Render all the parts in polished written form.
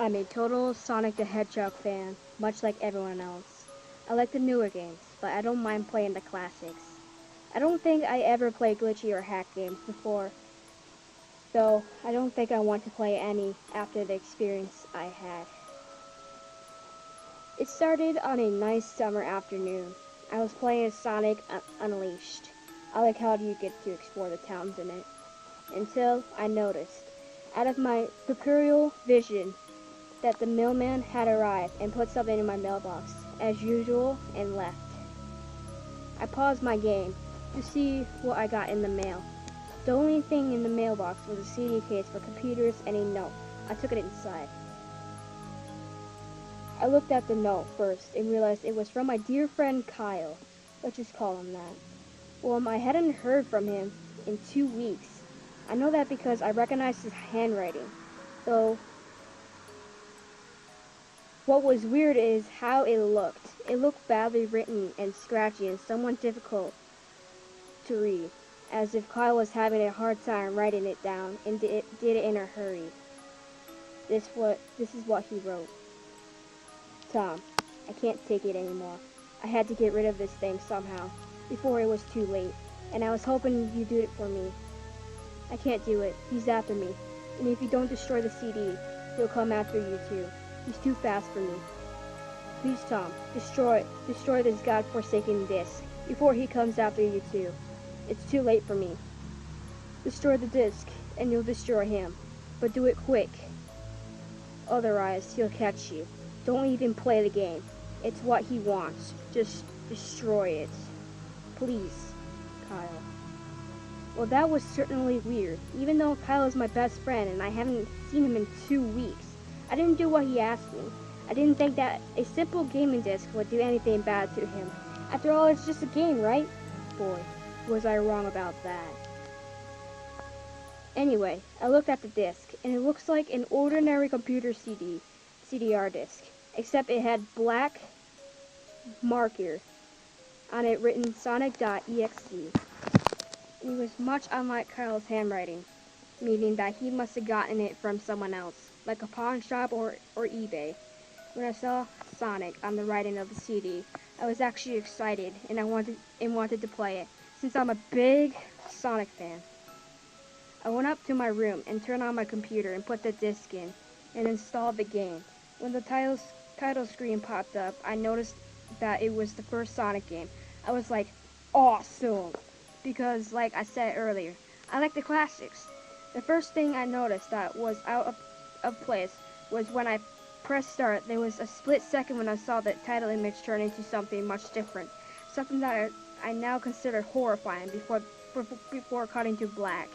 I'm a total Sonic the Hedgehog fan, much like everyone else. I like the newer games, but I don't mind playing the classics. I don't think I ever played glitchy or hack games before, though I don't think I want to play any after the experience I had. It started on a nice summer afternoon. I was playing Sonic Unleashed. I like how you get to explore the towns in it. Until I noticed, out of my peripheral vision, that the mailman had arrived and put something in my mailbox, as usual, and left. I paused my game to see what I got in the mail. The only thing in the mailbox was a CD case for computers and a note. I took it inside. I looked at the note first and realized it was from my dear friend Kyle. Let's just call him that. Well, I hadn't heard from him in 2 weeks. I know that because I recognized his handwriting, though what was weird is how it looked. It looked badly written and scratchy and somewhat difficult to read, as if Kyle was having a hard time writing it down and did it in a hurry. This is what he wrote. Tom, I can't take it anymore. I had to get rid of this thing somehow, before it was too late, and I was hoping you'd do it for me. I can't do it. He's after me, and if you don't destroy the CD, he'll come after you too. He's too fast for me. Please, Tom, destroy this godforsaken disc before he comes after you too. It's too late for me. Destroy the disc, and you'll destroy him. But do it quick. Otherwise, he'll catch you. Don't even play the game. It's what he wants. Just destroy it. Please, Kyle. Well, that was certainly weird. Even though Kyle is my best friend and I haven't seen him in 2 weeks, I didn't do what he asked me. I didn't think that a simple gaming disc would do anything bad to him. After all, it's just a game, right? Boy, was I wrong about that. Anyway, I looked at the disc, and it looks like an ordinary computer CDR disc, except it had black marker on it written Sonic.Exe. It was much unlike Kyle's handwriting, meaning that he must have gotten it from someone else, like a pawn shop or eBay. When I saw Sonic on the writing of the CD, I was actually excited, and I wanted to play it, since I'm a big Sonic fan. I went up to my room and turned on my computer and put the disc in, and installed the game. When the title screen popped up, I noticed that it was the first Sonic game. I was like, awesome! Because, like I said earlier, I like the classics. The first thing I noticed that was out of place was when I pressed start. There was a split second when I saw the title image turn into something much different, something that I now consider horrifying before cutting to black.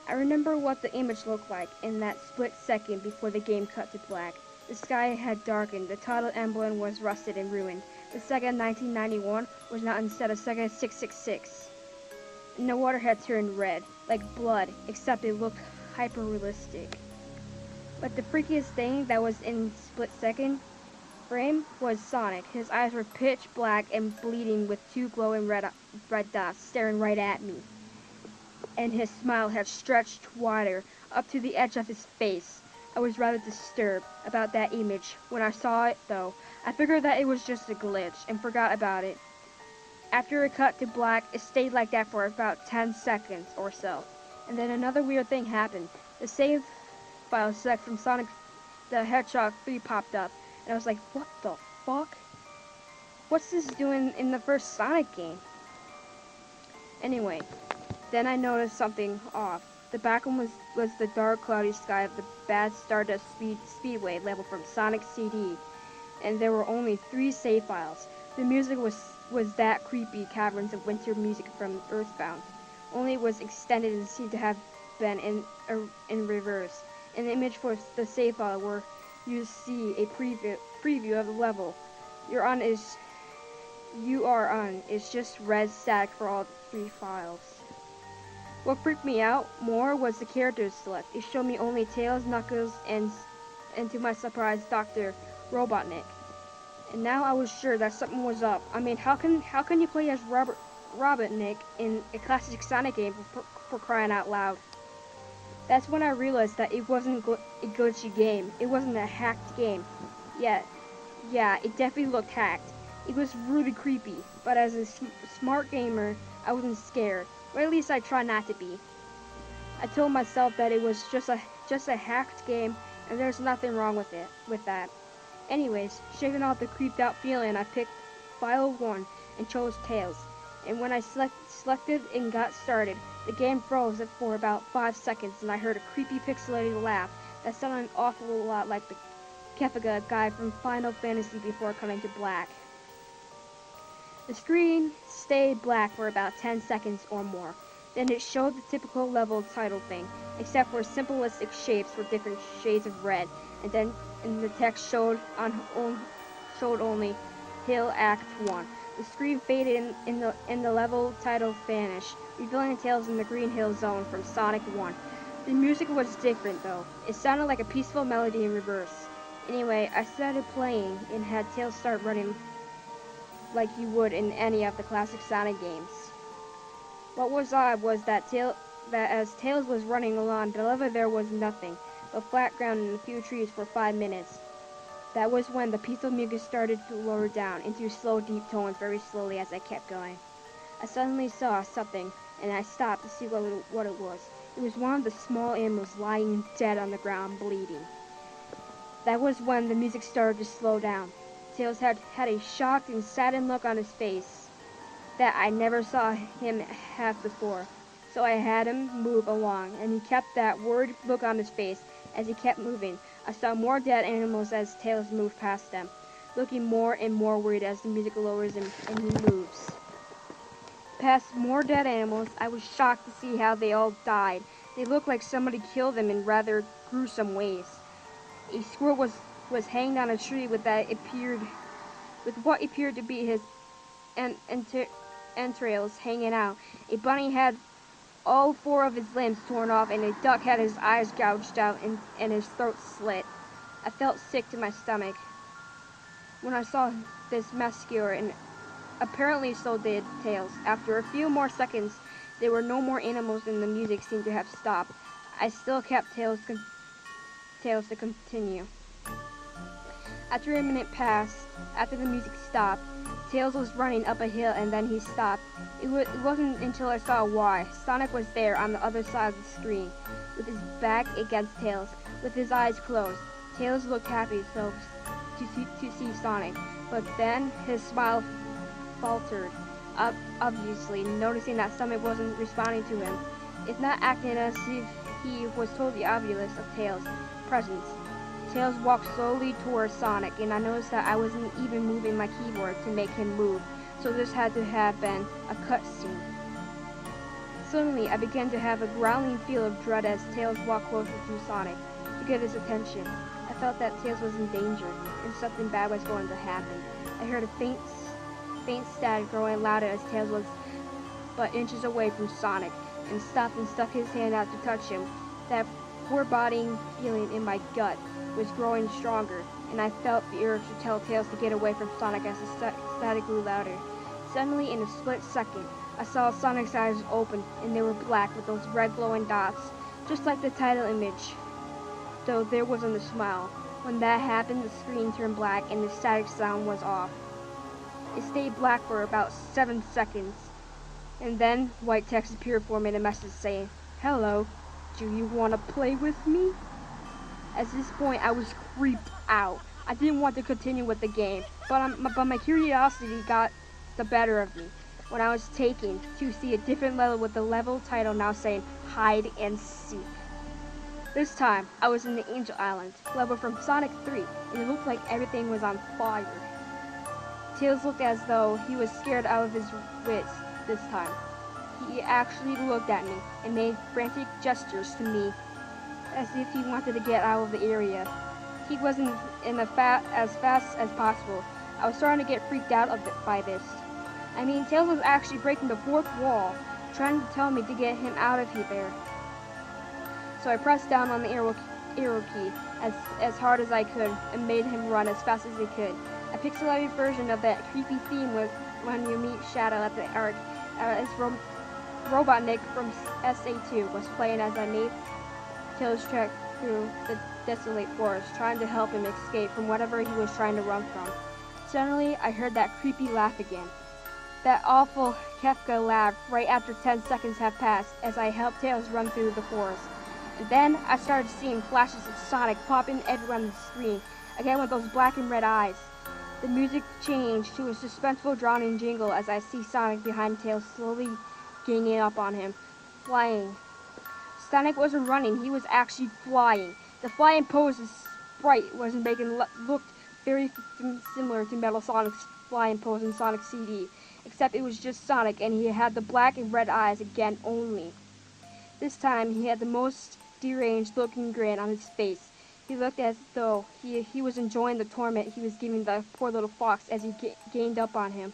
I remember what the image looked like in that split second before the game cut to black. The sky had darkened, the title emblem was rusted and ruined. The Sega 1991 was now instead of Sega 666. And the water had turned red, like blood, except it looked hyper-realistic. But the freakiest thing that was in split second frame was Sonic. His eyes were pitch black and bleeding with two glowing red dots staring right at me. And his smile had stretched wider up to the edge of his face. I was rather disturbed about that image. When I saw it, though, I figured that it was just a glitch and forgot about it. After it cut to black, it stayed like that for about 10 seconds or so. And then another weird thing happened. The save file select from Sonic the Hedgehog 3 popped up, and I was like, what the fuck? What's this doing in the first Sonic game? Anyway, then I noticed something off. The background was the dark, cloudy sky of the Bad Stardust Speedway level from Sonic CD, and there were only 3 save files. The music was that creepy Caverns of Winter music from Earthbound, only it was extended and seemed to have been in reverse. An image for the save file where you see a preview of the level you are on is just red static for all 3 files. What freaked me out more was the characters select. It showed me only Tails, Knuckles, and to my surprise, Dr. Robotnik. And now I was sure that something was up. I mean, how can you play as Robotnik in a classic Sonic game for crying out loud? That's when I realized that it wasn't a glitchy game. It wasn't a hacked game. Yeah, yeah, it definitely looked hacked. It was really creepy, but as a smart gamer, I wasn't scared. Or at least I tried not to be. I told myself that it was just a hacked game, and there's nothing wrong with that. Anyways, shaking off the creeped out feeling, I picked file 1 and chose Tails. And when I selected and got started, the game froze for about 5 seconds, and I heard a creepy pixelated laugh that sounded an awful lot like the Kefka guy from Final Fantasy before coming to black. The screen stayed black for about 10 seconds or more. Then it showed the typical level title thing, except for simplistic shapes with different shades of red, and then the text showed only Hill Act 1. The screen faded and the level title vanished, revealing Tails in the Green Hill Zone from Sonic 1. The music was different though. It sounded like a peaceful melody in reverse. Anyway, I started playing and had Tails start running like you would in any of the classic Sonic games. What was odd was that as Tails was running along, the level there was nothing but flat ground and a few trees for 5 minutes. That was when the peaceful music started to lower down into slow, deep tones very slowly as I kept going. I suddenly saw something, and I stopped to see what it was. It was one of the small animals lying dead on the ground, bleeding. That was when the music started to slow down. Tails had a shocked and saddened look on his face that I never saw him have before. So I had him move along, and he kept that worried look on his face as he kept moving. I saw more dead animals as Tails moved past them, looking more and more worried as the music lowers and he moves. Past more dead animals, I was shocked to see how they all died. They looked like somebody killed them in rather gruesome ways. A squirrel was hanging on a tree with what appeared to be his entrails hanging out. A bunny had all 4 of his limbs torn off, and a duck had his eyes gouged out and his throat slit. I felt sick to my stomach when I saw this massacre, and apparently so did Tails. After a few more seconds, there were no more animals and the music seemed to have stopped. I still kept Tails to continue. After a minute passed, after the music stopped, Tails was running up a hill and then he stopped. It wasn't until I saw why. Sonic was there on the other side of the screen, with his back against Tails, with his eyes closed. Tails looked happy to see Sonic, but then his smile faltered, obviously noticing that Sonic wasn't responding to him. If not acting as if he was totally oblivious of Tails' presence. Tails walked slowly towards Sonic, and I noticed that I wasn't even moving my keyboard to make him move, so this had to have been a cutscene. Suddenly, I began to have a growling feel of dread as Tails walked closer to Sonic to get his attention. I felt that Tails was in danger, and something bad was going to happen. I heard a faint static growing louder as Tails was but inches away from Sonic, and stopped and stuck his hand out to touch him. That foreboding feeling in my gut was growing stronger, and I felt the urge to tell Tails to get away from Sonic as the static grew louder. Suddenly, in a split second, I saw Sonic's eyes open, and they were black with those red glowing dots, just like the title image, though there wasn't a smile. When that happened, the screen turned black and the static sound was off. It stayed black for about 7 seconds, and then white text appeared for me in a message saying, "Hello, do you want to play with me?" At this point, I was creeped out. I didn't want to continue with the game, but my curiosity got the better of me when I was taken to see a different level with the level title now saying Hide and Seek. This time, I was in the Angel Island level from Sonic 3, and it looked like everything was on fire. Tails looked as though he was scared out of his wits this time. He actually looked at me and made frantic gestures to me as if he wanted to get out of the area. He wasn't as fast as possible. I was starting to get freaked out by this. I mean, Tails was actually breaking the 4th wall, trying to tell me to get him out of there. So I pressed down on the arrow key as hard as I could and made him run as fast as he could. A pixelated version of that creepy theme was when you meet Shadow at the arc, as Robotnik from SA2 was playing as I made Tails trekked through the desolate forest, trying to help him escape from whatever he was trying to run from. Suddenly, I heard that creepy laugh again. That awful Kefka laugh right after 10 seconds had passed as I helped Tails run through the forest. And then I started seeing flashes of Sonic popping everywhere on the screen, again with those black and red eyes. The music changed to a suspenseful droning jingle as I see Sonic behind Tails slowly ganging up on him, flying. Sonic wasn't running, he was actually flying. The flying pose his sprite was making looked very similar to Metal Sonic's flying pose in Sonic CD, except it was just Sonic and he had the black and red eyes again only. This time he had the most deranged looking grin on his face. He looked as though he was enjoying the torment he was giving the poor little fox as he gained up on him.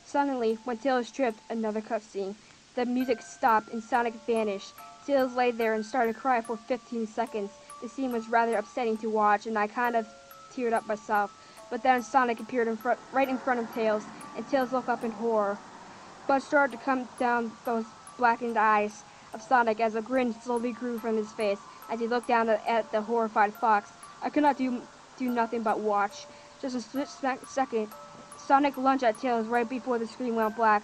Suddenly, when Tails tripped, another cutscene. The music stopped and Sonic vanished. Tails lay there and started crying for 15 seconds. The scene was rather upsetting to watch and I kind of teared up myself. But then Sonic appeared right in front of Tails, and Tails looked up in horror. Blood started to come down those blackened eyes of Sonic as a grin slowly grew from his face as he looked down at the horrified fox. I could not do nothing but watch. Just a split second, Sonic lunged at Tails right before the screen went black.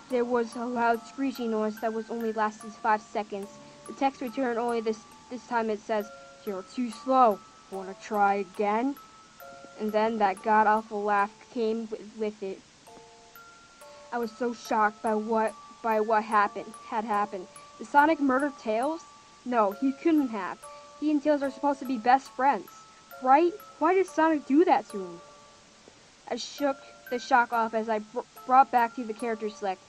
There was a loud screeching noise that was only lasted 5 seconds. The text returned only this time it says, "You're too slow. Wanna try again?" And then that god-awful laugh came with it. I was so shocked by what had happened. Did Sonic murder Tails? No, he couldn't have. He and Tails are supposed to be best friends, right? Why did Sonic do that to him? I shook the shock off as I brought back to the character select.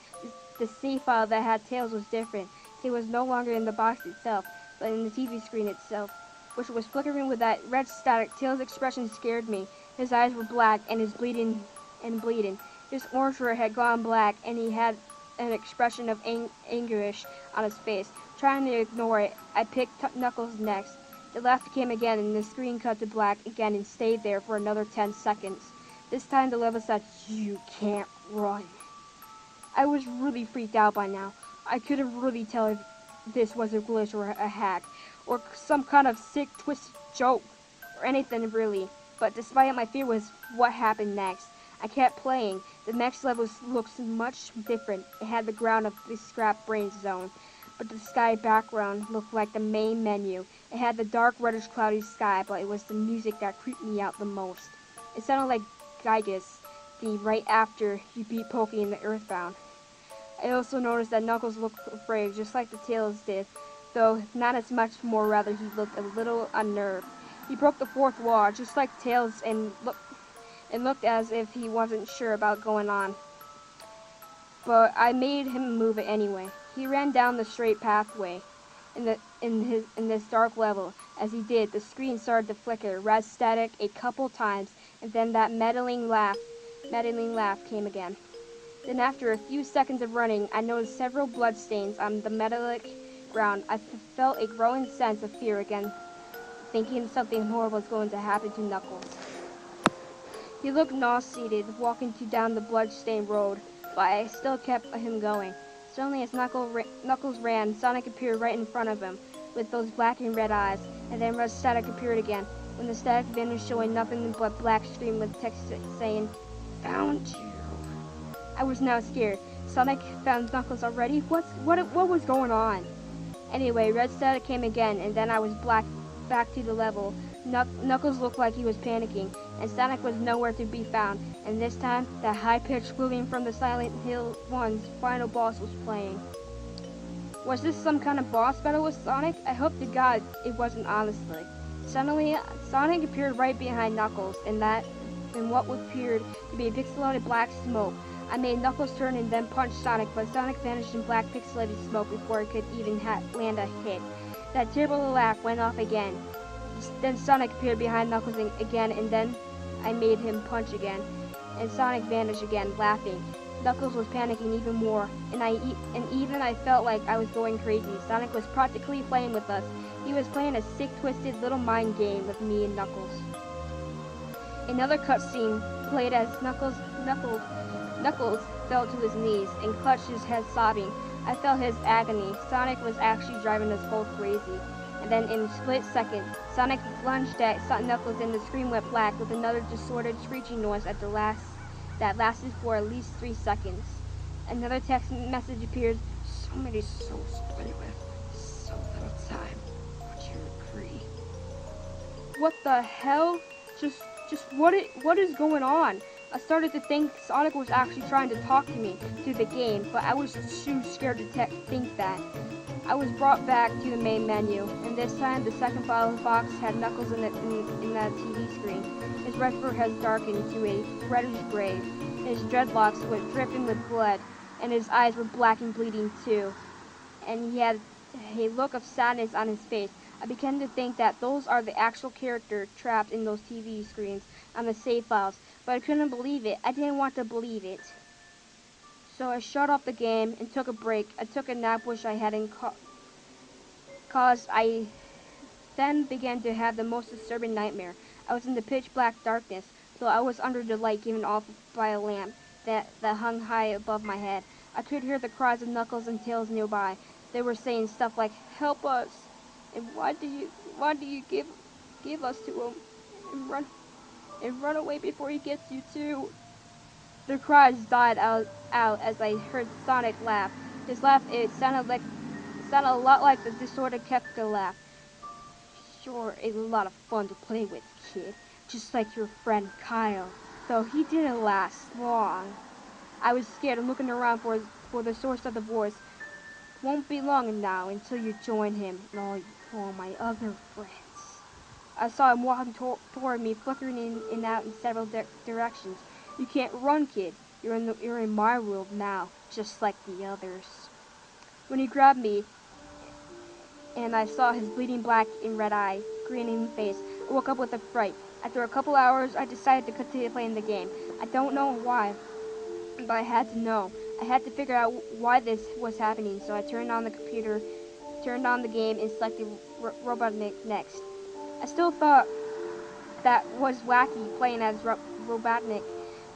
The save file that had Tails was different. It was no longer in the box itself, but in the TV screen itself, which was flickering with that red static. Tails' expression scared me. His eyes were black and his bleeding. His orange hair had gone black and he had an expression of anguish on his face. Trying to ignore it, I picked Knuckles next. The laughter came again and the screen cut to black again and stayed there for another 10 seconds. This time the level said, "You can't run." I was really freaked out by now. I couldn't really tell if this was a glitch or a hack, or some kind of sick, twisted joke, or anything really. But despite my fear was what happened next. I kept playing. The next level looks much different. It had the ground of the scrap brain zone, but the sky background looked like the main menu. It had the dark, reddish, cloudy sky, but it was the music that creeped me out the most. It sounded like Gygus, the right after you beat Pokey in the Earthbound. I also noticed that Knuckles looked afraid, just like the Tails did, though not as much more, rather he looked a little unnerved. He broke the fourth wall, just like Tails, and looked as if he wasn't sure about going on. But I made him move it anyway. He ran down the straight pathway in this dark level. As he did, the screen started to flicker, red static a couple times, and then that meddling laugh came again. Then after a few seconds of running, I noticed several bloodstains on the metallic ground. I felt a growing sense of fear again, thinking something horrible was going to happen to Knuckles. He looked nauseated, walking down the blood-stained road, but I still kept him going. Suddenly, as Knuckles ran, Sonic appeared right in front of him, with those black and red eyes, and then red static appeared again. When the static vanished, showing nothing but black screen with text saying, "Found you." I was now scared. Sonic found Knuckles already? What was going on? Anyway, red static came again, and then I was back to the level. Knuckles looked like he was panicking, and Sonic was nowhere to be found. And this time, that high-pitched squealing from the Silent Hill 1's final boss was playing. Was this some kind of boss battle with Sonic? I hope to God it wasn't, honestly. Suddenly, Sonic appeared right behind Knuckles, in what appeared to be pixelated black smoke. I made Knuckles turn and then punch Sonic, but Sonic vanished in black pixelated smoke before it could even land a hit. That terrible laugh went off again. Then Sonic appeared behind Knuckles again, and then I made him punch again. And Sonic vanished again, laughing. Knuckles was panicking even more, and even I felt like I was going crazy. Sonic was practically playing with us. He was playing a sick, twisted little mind game with me and Knuckles. Another cutscene played as Knuckles fell to his knees and clutched his head sobbing. I felt his agony. Sonic was actually driving us both crazy. and then in a split second, Sonic lunged at Knuckles and the screen went black with another distorted screeching noise that lasted for at least 3 seconds. Another text message appeared. So many souls to play with, so little time. Would you agree? What the hell? Just what is going on? I started to think Sonic was actually trying to talk to me through the game, but I was too scared to think that. I was brought back to the main menu, and this time the second box had Knuckles in that TV screen. His red fur has darkened to a reddish gray, and his dreadlocks were dripping with blood, and his eyes were black and bleeding too. And he had a look of sadness on his face. I began to think that those are the actual characters trapped in those TV screens on the save files, but I couldn't believe it. I didn't want to believe it. So I shut off the game and took a break. I took a nap which I hadn't caused. I then began to have the most disturbing nightmare. I was in the pitch black darkness, though I was under the light given off by a lamp that hung high above my head. I could hear the cries of Knuckles and Tails nearby. They were saying stuff like, "Help us!" and "Why do you give us to him and run away before he gets you too?" The cries died out as I heard Sonic laugh. His laugh sounded a lot like the distorted Kefka laugh. "You're a lot of fun to play with, kid, just like your friend Kyle." Though he didn't last long. I was scared and looking around for the source of the voice. "Won't be long now until you join him and all my other friends." I saw him walking toward me, flickering in and out in several directions. "You can't run, kid. You're in my world now, just like the others." When he grabbed me, and I saw his bleeding black and red eye, grinning face, I woke up with a fright. After a couple hours, I decided to continue playing the game. I don't know why, but I had to know. I had to figure out why this was happening, so I turned on the computer, turned on the game, and selected Robotnik next. I still thought that was wacky, playing as Robotnik.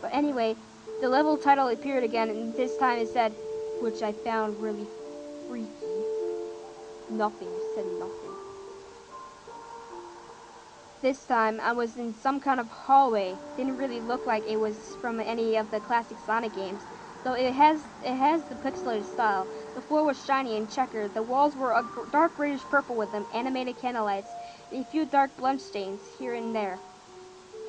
But anyway, the level title appeared again, and this time it said, which I found really freaky. Nothing, said nothing. This time I was in some kind of hallway. Didn't really look like it was from any of the classic Sonic games, though it has the pixelated style. The floor was shiny and checkered. The walls were a dark grayish purple with them animated candlelights and a few dark bloodstains here and there.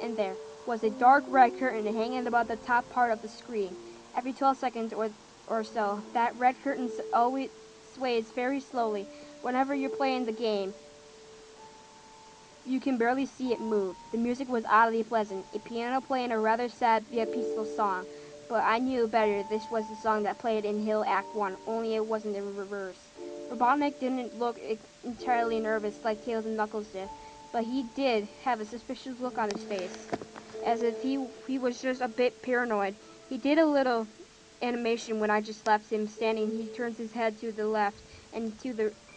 And there was a dark red curtain hanging above the top part of the screen. Every 12 seconds or so, that red curtain always sways very slowly. Whenever you're playing the game, you can barely see it move. The music was oddly pleasant, a piano playing a rather sad yet peaceful song. But I knew better. This was the song that played in Hill Act 1, only it wasn't in reverse. Robotnik didn't look entirely nervous like Tails and Knuckles did, but he did have a suspicious look on his face, as if he was just a bit paranoid. He did a little animation when I just left him standing. He turns his head to the left and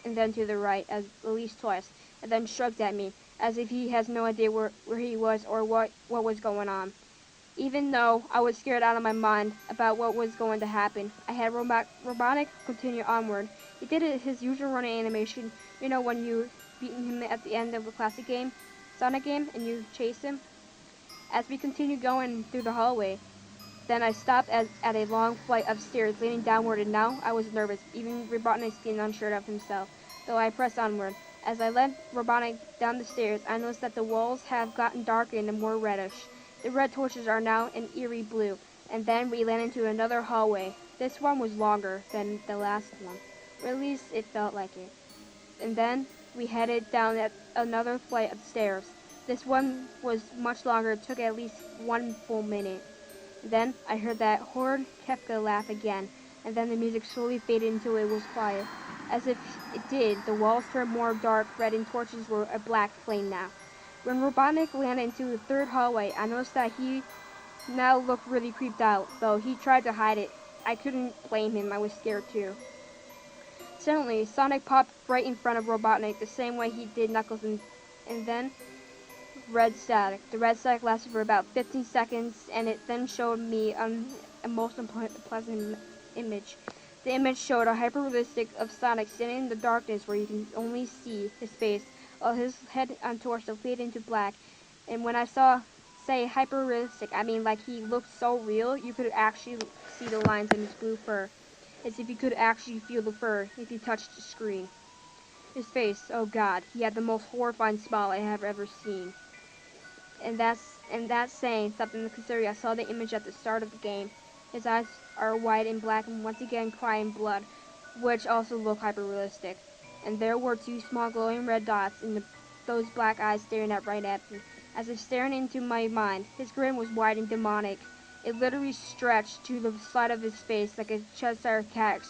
then to the right at least twice, and then shrugs at me, as if he has no idea where he was or what was going on. Even though I was scared out of my mind about what was going to happen, I had Robotnik continue onward. He did his usual running animation, you know, when you beat him at the end of a classic game, Sonic game, and you chase him. As we continued going through the hallway, then I stopped at a long flight of stairs leading downward, and now I was nervous, even Robotnik seemed unsure of himself, though I pressed onward. As I led Robotnik down the stairs, I noticed that the walls have gotten darker and more reddish. The red torches are now an eerie blue, and then we landed into another hallway. This one was longer than the last one, or at least it felt like it. And then we headed down at another flight of stairs. This one was much longer. It took at least 1 full minute. Then I heard that horrid Kefka laugh again, and then the music slowly faded until it was quiet. As if it did, the walls turned more dark red and torches were a black flame now. When Robotnik landed into the third hallway, I noticed that he now looked really creeped out, though he tried to hide it. I couldn't blame him, I was scared too. Suddenly, Sonic popped right in front of Robotnik, the same way he did Knuckles, and then red static. The red static lasted for about 15 seconds, and it then showed me a most unpleasant image. The image showed a hyper-realistic of Sonic standing in the darkness where you can only see his face, while his head and torso fade into black. And when I say hyper-realistic, I mean like he looked so real, you could actually see the lines in his blue fur, as if you could actually feel the fur if you touched the screen. His face, oh god, he had the most horrifying smile I have ever seen. And that's saying something considering I saw the image at the start of the game. His eyes are white and black and once again crying blood, which also look hyper-realistic. And there were two small glowing red dots in those black eyes staring right at me. As if staring into my mind, his grin was wide and demonic. It literally stretched to the side of his face like a Cheshire cat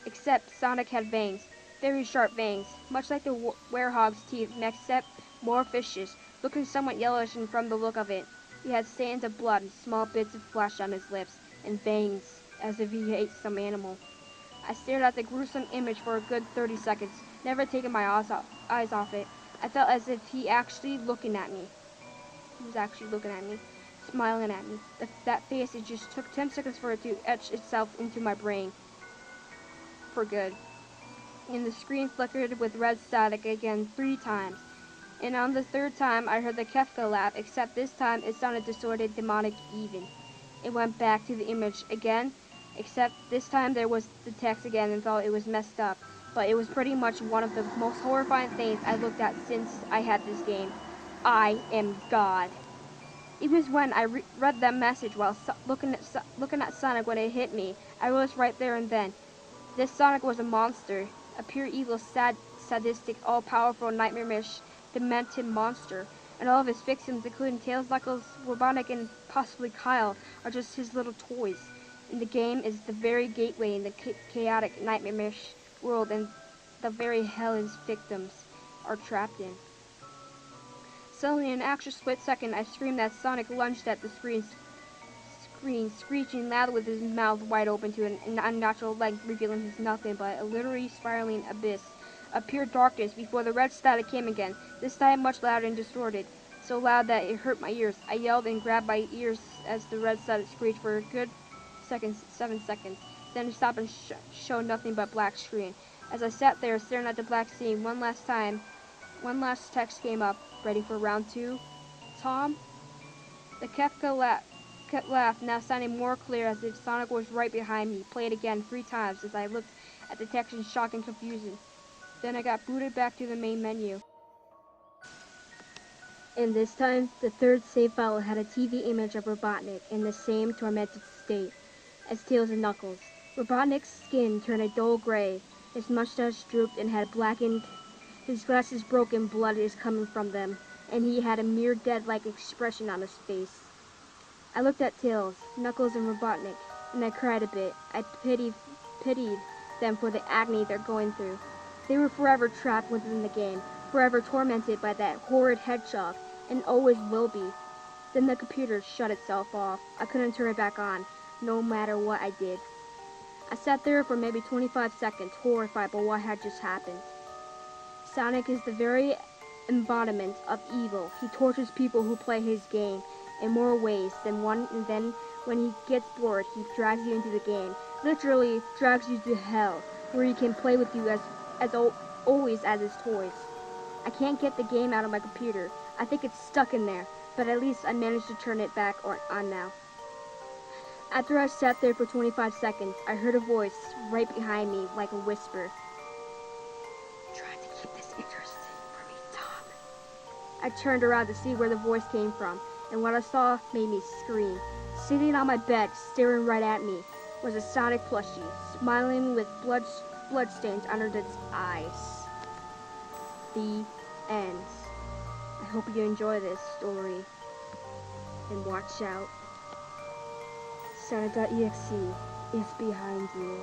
except Sonic had fangs. Very sharp fangs, much like the werehog's teeth, except more vicious, looking somewhat yellowish and from the look of it. He had stains of blood and small bits of flesh on his lips, and fangs, as if he ate some animal. I stared at the gruesome image for a good 30 seconds, never taking my eyes off it. I felt as if he actually looking at me. He was actually looking at me, smiling at me. That face, it just took 10 seconds for it to etch itself into my brain. For good. And the screen flickered with red static again 3 times. And on the 3rd time, I heard the Kefka laugh, except this time it sounded distorted, demonic, even. It went back to the image again, except this time there was the text again and thought it was messed up. But it was pretty much one of the most horrifying things I looked at since I had this game. I am God. It was when I read that message while looking at Sonic when it hit me. I realized right there and then. This Sonic was a monster, a pure evil, sadistic, all-powerful, nightmarish, demented monster, and all of his victims, including Tails, Knuckles, Robotnik, and possibly Kyle, are just his little toys. And the game is the very gateway in the chaotic, nightmarish world, and the very hell his victims are trapped in. Suddenly, in an actual split second, I screamed as Sonic lunged at the screen, screeching loud with his mouth wide open to an unnatural length, revealing his nothing but a literally spiraling abyss of pure darkness before the red static came again, this time much louder and distorted, so loud that it hurt my ears. I yelled and grabbed my ears as the red static screeched for a good 7 seconds, then it stopped and showed nothing but black screen. As I sat there staring at the black scene one last time, one last text came up, ready for round 2, Tom? The Kefka laugh, now sounding more clear as if Sonic was right behind me, played again 3 times as I looked at the text in shock and confusion. Then I got booted back to the main menu. And this time, the 3rd save file had a TV image of Robotnik in the same tormented state as Tails and Knuckles. Robotnik's skin turned a dull gray, his mustache drooped and had blackened, his glasses broken, blood is coming from them, and he had a mere dead-like expression on his face. I looked at Tails, Knuckles, and Robotnik, and I cried a bit. I pitied them for the agony they're going through. They were forever trapped within the game, forever tormented by that horrid hedgehog, and always will be. Then the computer shut itself off. I couldn't turn it back on, no matter what I did. I sat there for maybe 25 seconds, horrified by what had just happened. Sonic is the very embodiment of evil. He tortures people who play his game in more ways than one, and then when he gets bored, he drags you into the game. Literally drags you to hell, where he can play with you always as his toys. I can't get the game out of my computer. I think it's stuck in there, but at least I managed to turn it back on now. After I sat there for 25 seconds, I heard a voice right behind me like a whisper. Try to keep this interesting for me, Tom. I turned around to see where the voice came from, and what I saw made me scream. Sitting on my bed, staring right at me, was a Sonic plushie, smiling with bloodstains under its eyes. The end. I hope you enjoy this story, and watch out. Sonic.Exe is behind you.